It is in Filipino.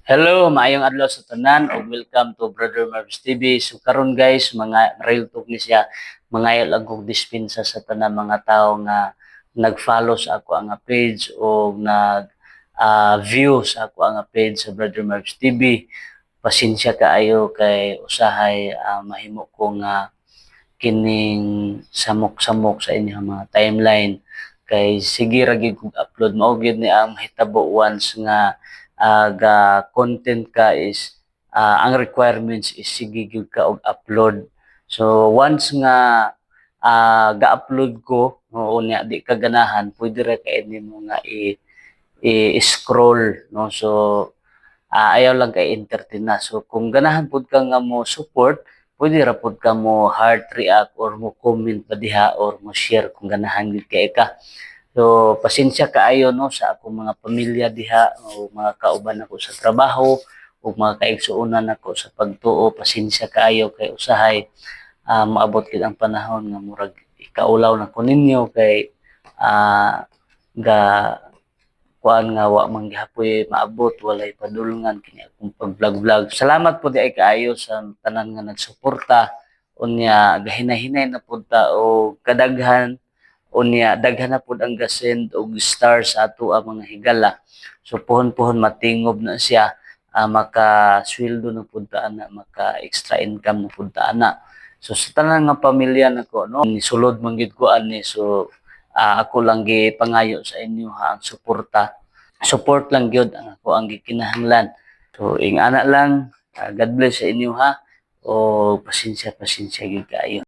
Hello, maayong adlaw sa tanan ug welcome to Brother Marv's TV. So karon guys, mga real talk ni siya, mangayo lang kog dispensa sa tanan mga tao nga nag-follow sa ako ang page o nag view sa ako ang page sa Brother Marv's TV. Pasensya kaayo kay usahay mahimo ko nga kining samok-samok sa inyong mga timeline kay sige ra gyud kog upload mao gyud ni ang mahitabo once nga ga content ka is ang requirements is sige gyud ka og upload. So once nga ga-upload ko o nya di ka ganahan pwede ra kay nimo nga i-scroll no. So ayaw lang kay entertain na. So kung ganahan pud ka nga mo support, pwede ra pud ka mo heart react or mo comment pa diha or mo share kung ganahan gyud kay ka. So pasensya kaayo no sa akong mga pamilya diha o mga kauban ako sa trabaho o mga kaigsuonan nako sa pagtuo. Pasensya kaayo kay usahay maabot gid ang panahon nga murag ikaulaw na ko ninyo kay ga kuan nga wa man gihapoy maabot walay padulungan kini akong pag-vlog. Salamat po di ay kaayo sa tanan nga nagsuporta unya gahinay-hinay na pud ta o kadaghan unya daghan na pud ang gasend og star sa ato ang mga higala. So puhon-puhon matingob na siya maka-sweldo na pud ta ana, maka extra income na pud ta ana. So sa tanan nga pamilya nako no, nisulod man gid ko ani. So ako lang gipangayo sa inyo ha ang suporta. Support lang gyud ang ako ang gikinahanglan. So ing ana lang, God bless sa inyo ha. O pasensya gyud kaayo.